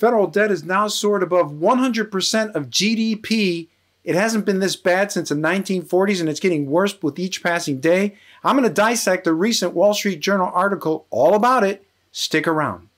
Federal debt is now soared above 100% of GDP. It hasn't been this bad since the 1940s, and it's getting worse with each passing day. I'm going to dissect a recent Wall Street Journal article all about it. Stick around.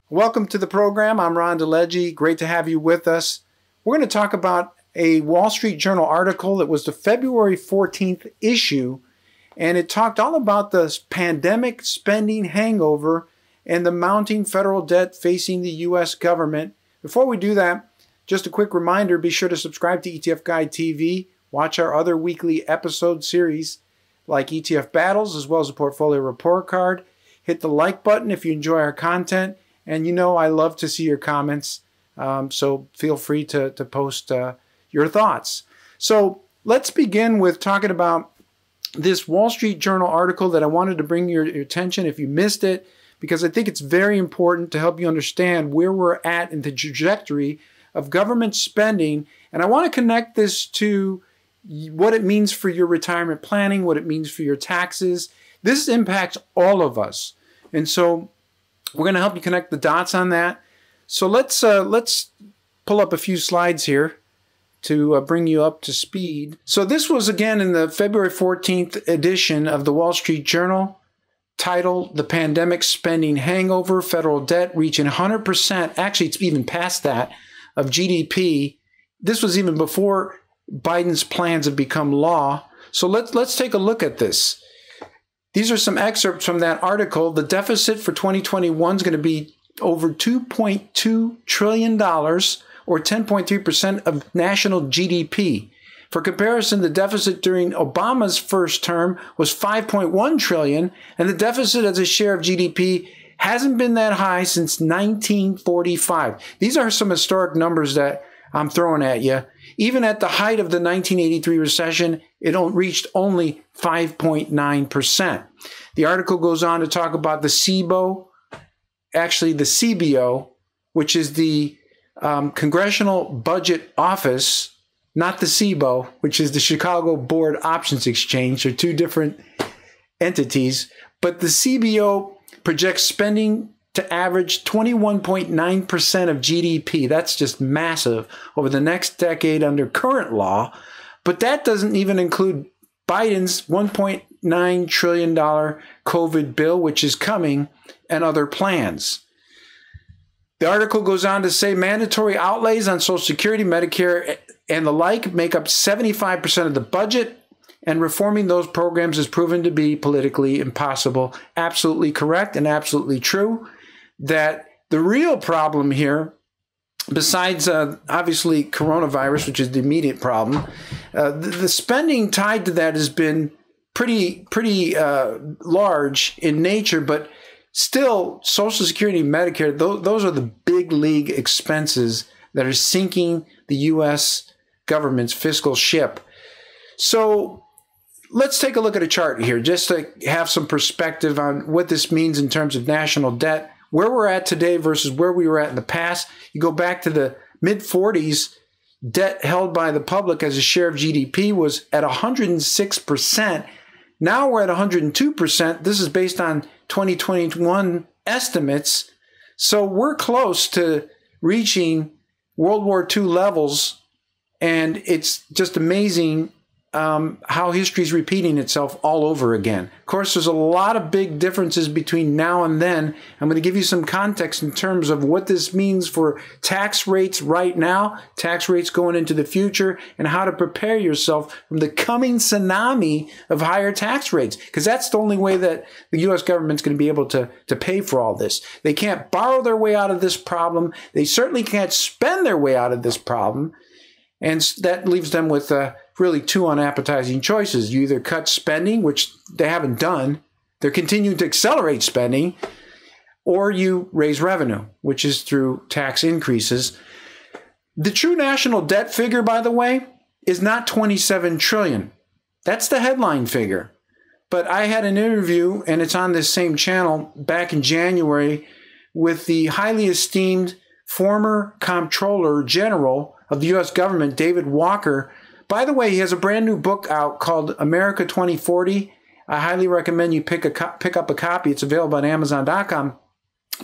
Welcome to the program. I'm DeLegge. Great to have you with us. We're going to talk about a Wall Street Journal article that was the February 14th issue, and it talked all about the pandemic spending hangover and the mounting federal debt facing the U.S. government. Before we do that, just a quick reminder, be sure to subscribe to ETFguide TV, watch our other weekly episode series like ETF Battles, as well as a portfolio report card. Hit the like button if you enjoy our content, and you know I love to see your comments, so feel free to post your thoughts. So let's begin with talking about this Wall Street Journal article that I wanted to bring your attention if you missed it, because I think it's very important to help you understand where we're at in the trajectory of government spending. And I want to connect this to what it means for your retirement planning, what it means for your taxes. This impacts all of us. And so we're going to help you connect the dots on that. So let's pull up a few slides here to bring you up to speed. So this was again in the February 14th edition of the Wall Street Journal, titled "The Pandemic Spending Hangover, Federal Debt Reaching 100%." Actually, it's even past that of GDP. This was even before Biden's plans have become law. So let's take a look at this. These are some excerpts from that article. The deficit for 2021 is going to be over $2.2 trillion, or 10.3% of national GDP. For comparison, the deficit during Obama's first term was $5.1 trillion, and the deficit as a share of GDP hasn't been that high since 1945. These are some historic numbers that I'm throwing at you. Even at the height of the 1983 recession, it reached only 5.9%. The article goes on to talk about the CBO, actually the CBO, which is the Congressional Budget Office, not the CBO, which is the Chicago Board Options Exchange. They're two different entities. But the CBO projects spending to average 21.9% of GDP. That's just massive over the next decade under current law. But that doesn't even include Biden's $1.9 trillion COVID bill, which is coming, and other plans. The article goes on to say mandatory outlays on Social Security, Medicare, and the like make up 75% of the budget, and reforming those programs has proven to be politically impossible. Absolutely correct and absolutely true. That the real problem here, besides obviously coronavirus, which is the immediate problem, the spending tied to that has been pretty large in nature, but still, Social Security and Medicare, those are the big league expenses that are sinking the U.S. government's fiscal ship. So let's take a look at a chart here, just to have some perspective on what this means in terms of national debt, where we're at today versus where we were at in the past. You go back to the mid-40s, debt held by the public as a share of GDP was at 106%. Now we're at 102%. This is based on 2021 estimates. So we're close to reaching World War II levels. And it's just amazing how history is repeating itself all over again. Of course, there's a lot of big differences between now and then. I'm going to give you some context in terms of what this means for tax rates right now, tax rates going into the future, and how to prepare yourself from the coming tsunami of higher tax rates. Because that's the only way that the U.S. government's going to be able to pay for all this. They can't borrow their way out of this problem. They certainly can't spend their way out of this problem. And that leaves them with really two unappetizing choices. You either cut spending, which they haven't done, they're continuing to accelerate spending, or you raise revenue, which is through tax increases. The true national debt figure, by the way, is not $27 trillion. That's the headline figure. But I had an interview, and it's on this same channel, back in January, with the highly esteemed former Comptroller General of the U.S. government, David Walker, By the way, he has a brand new book out called America 2040. I highly recommend you pick up a copy. It's available on Amazon.com.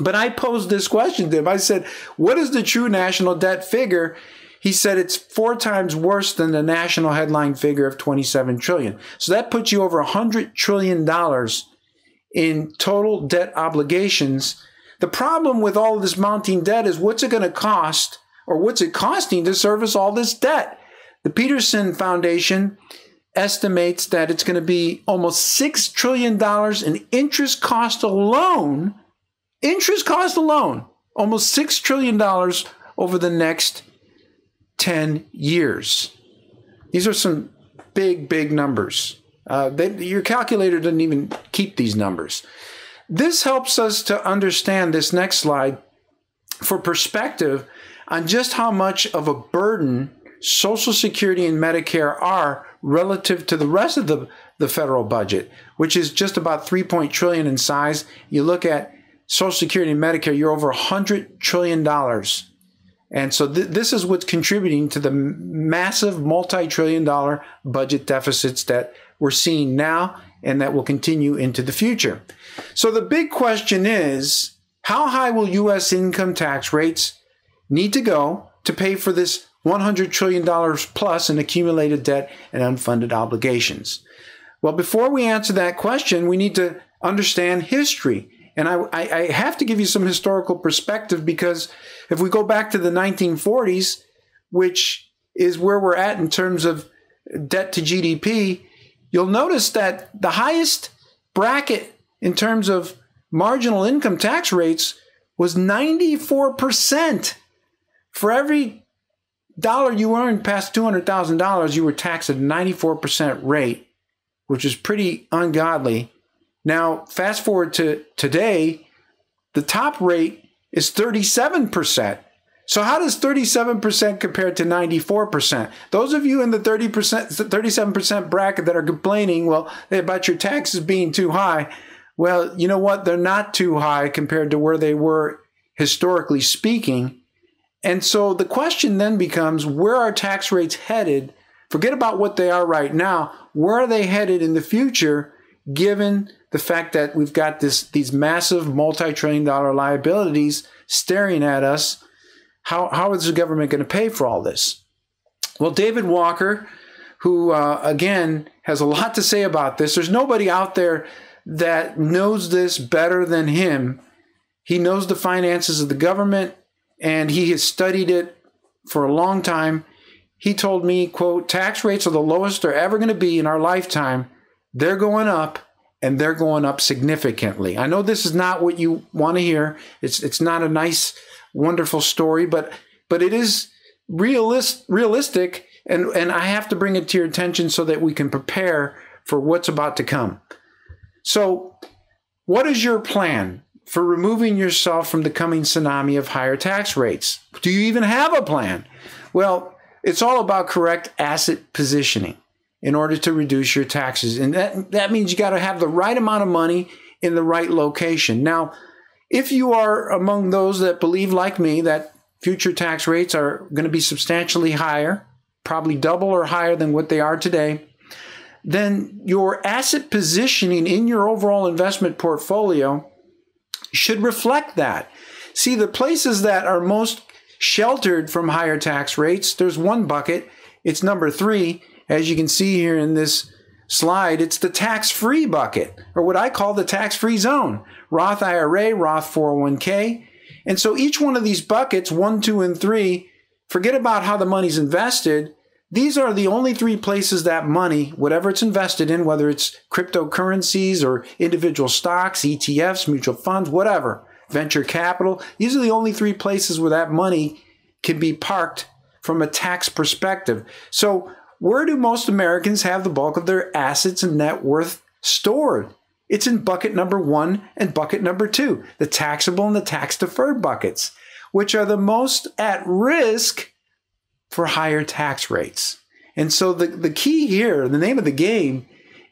But I posed this question to him. I said, what is the true national debt figure? He said it's 4 times worse than the national headline figure of 27 trillion. So that puts you over $100 trillion in total debt obligations. The problem with all of this mounting debt is what's it going to cost, or what's it costing to service all this debt? The Peterson Foundation estimates that it's going to be almost $6 trillion in interest cost alone. Interest cost alone, almost $6 trillion over the next 10 years. These are some big, big numbers. Your calculator doesn't even keep these numbers. This helps us to understand this next slide for perspective on just how much of a burden Social Security and Medicare are relative to the rest of the federal budget, which is just about $3 trillion in size. You look at Social Security and Medicare, you're over $100 trillion. And so this is what's contributing to the massive multi-trillion-dollar budget deficits that we're seeing now and that will continue into the future. So the big question is, how high will U.S. income tax rates need to go to pay for this $100 trillion plus in accumulated debt and unfunded obligations? Well, before we answer that question, we need to understand history. And I have to give you some historical perspective, because if we go back to the 1940s, which is where we're at in terms of debt to GDP, you'll notice that the highest bracket in terms of marginal income tax rates was 94%. For every dollar you earned past $200,000, you were taxed at a 94% rate, which is pretty ungodly. Now, fast forward to today, the top rate is 37%. So how does 37% compare to 94%? Those of you in the 37% bracket that are complaining, well, about your taxes being too high, well, you know what? They're not too high compared to where they were historically speaking. And so the question then becomes, where are tax rates headed? Forget about what they are right now. Where are they headed in the future, given the fact that we've got these massive multi-trillion-dollar liabilities staring at us? How is the government going to pay for all this? Well, David Walker, who, again, has a lot to say about this. There's nobody out there that knows this better than him. He knows the finances of the government, and he has studied it for a long time. He told me, quote, tax rates are the lowest they're ever going to be in our lifetime. They're going up, and they're going up significantly. I know this is not what you want to hear. It's not a nice, wonderful story, but it is realistic, and I have to bring it to your attention so that we can prepare for what's about to come. So what is your plan for removing yourself from the coming tsunami of higher tax rates? Do you even have a plan? Well, it's all about correct asset positioning in order to reduce your taxes. And that means you got to have the right amount of money in the right location. Now, if you are among those that believe, like me, that future tax rates are going to be substantially higher, probably double or higher than what they are today, then your asset positioning in your overall investment portfolio should reflect that. See, the places that are most sheltered from higher tax rates, there's one bucket. It's number 3. As you can see here in this slide, it's the tax-free bucket, or what I call the tax-free zone. Roth IRA, Roth 401k. And so each one of these buckets, 1, 2, and 3, forget about how the money's invested. These are the only 3 places that money, whatever it's invested in, whether it's cryptocurrencies or individual stocks, ETFs, mutual funds, whatever, venture capital, these are the only 3 places where that money can be parked from a tax perspective. So where do most Americans have the bulk of their assets and net worth stored? It's in bucket number 1 and bucket number 2, the taxable and the tax-deferred buckets, which are the most at risk for higher tax rates. And so the key here, the name of the game,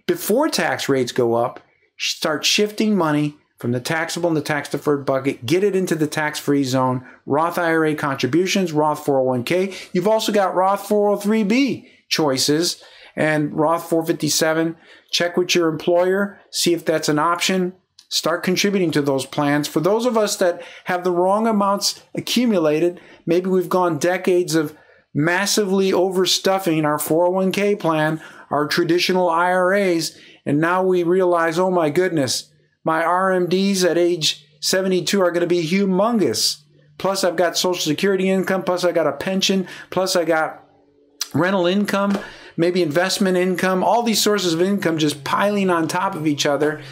before tax rates go up, start shifting money from the taxable and the tax-deferred bucket, get it into the tax-free zone, Roth IRA contributions, Roth 401k. You've also got Roth 403b. choices. And Roth 457, check with your employer, see if that's an option. Start contributing to those plans. For those of us that have the wrong amounts accumulated, maybe we've gone decades of massively overstuffing our 401k plan, our traditional IRAs, and now we realize, oh my goodness, my RMDs at age 72 are going to be humongous. Plus I've got Social Security income, plus I got a pension, plus I got rental income, maybe investment income, all these sources of income just piling on top of each other.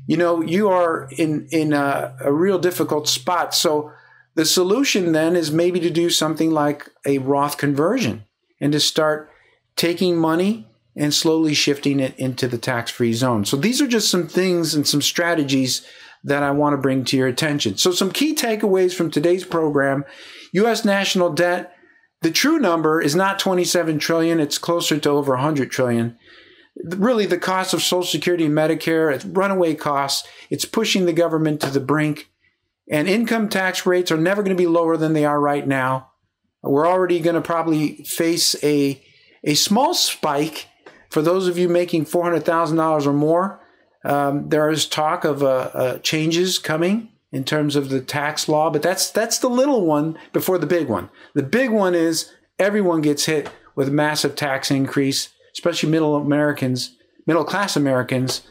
You know, you are in a real difficult spot. So the solution then is maybe to do something like a Roth conversion and to start taking money and slowly shifting it into the tax-free zone. So these are just some things and some strategies that I want to bring to your attention. So some key takeaways from today's program: U.S. national debt, the true number is not 27 trillion, it's closer to over 100 trillion. Really, the cost of Social Security and Medicare, it's runaway costs. It's pushing the government to the brink. And income tax rates are never going to be lower than they are right now. We're already going to probably face a small spike for those of you making $400,000 or more. There is talk of changes coming in terms of the tax law, but that's the little one before the big one. The big one is everyone gets hit with a massive tax increase, especially middle-class Americans,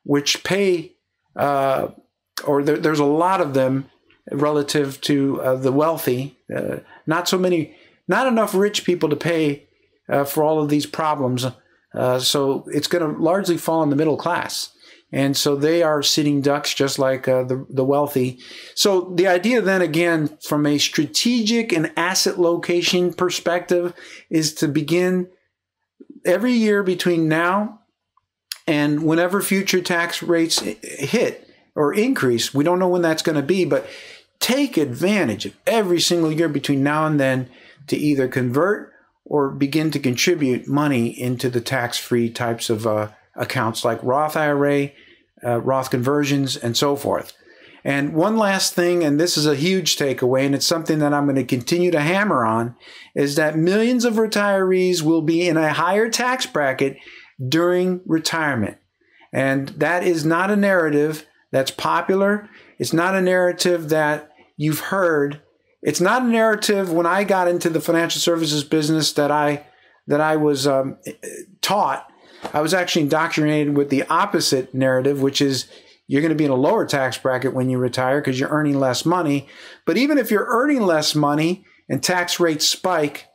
which pay, there's a lot of them relative to the wealthy. Not enough rich people to pay for all of these problems. So it's going to largely fall on the middle class. And so they are sitting ducks just like the wealthy. So the idea then, again, from a strategic and asset location perspective, is to begin every year between now and whenever future tax rates hit or increase. We don't know when that's going to be, but take advantage of every single year between now and then to either convert or begin to contribute money into the tax-free types of accounts like Roth IRA, Roth conversions, and so forth. And one last thing, and this is a huge takeaway, and it's something that I'm going to continue to hammer on, is that millions of retirees will be in a higher tax bracket during retirement. And that is not a narrative that's popular. It's not a narrative that you've heard. It's not a narrative when I got into the financial services business that I was taught. I was actually indoctrinated with the opposite narrative, which is you're going to be in a lower tax bracket when you retire because you're earning less money. But even if you're earning less money and tax rates spike,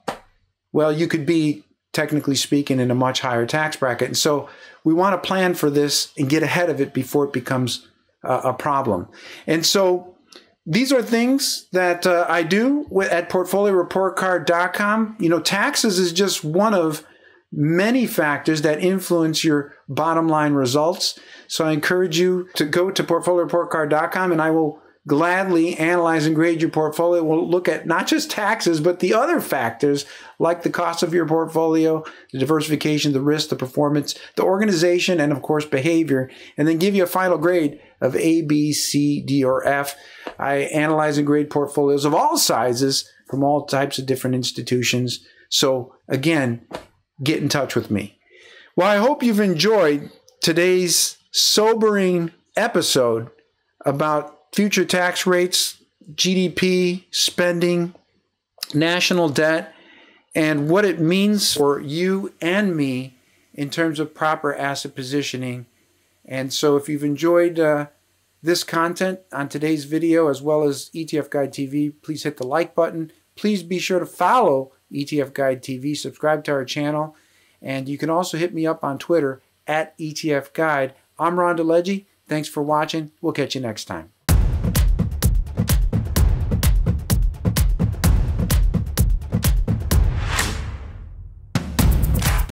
well, you could be, technically speaking, in a much higher tax bracket. And so we want to plan for this and get ahead of it before it becomes a problem. And so these are things that I do at portfolioreportcard.com. You know, taxes is just one of many factors that influence your bottom line results. So I encourage you to go to portfolioreportcard.com, and I will gladly analyze and grade your portfolio. We'll look at not just taxes, but the other factors like the cost of your portfolio, the diversification, the risk, the performance, the organization, and of course behavior, and then give you a final grade of A, B, C, D, or F. I analyze and grade portfolios of all sizes from all types of different institutions. So again, get in touch with me. Well, I hope you've enjoyed today's sobering episode about future tax rates, GDP, spending, national debt, and what it means for you and me in terms of proper asset positioning. And so if you've enjoyed this content on today's video, as well as ETF Guide TV, please hit the like button. Please be sure to follow ETF Guide TV, subscribe to our channel, and you can also hit me up on Twitter at ETF Guide. I'm Ron DeLegge. Thanks for watching. We'll catch you next time.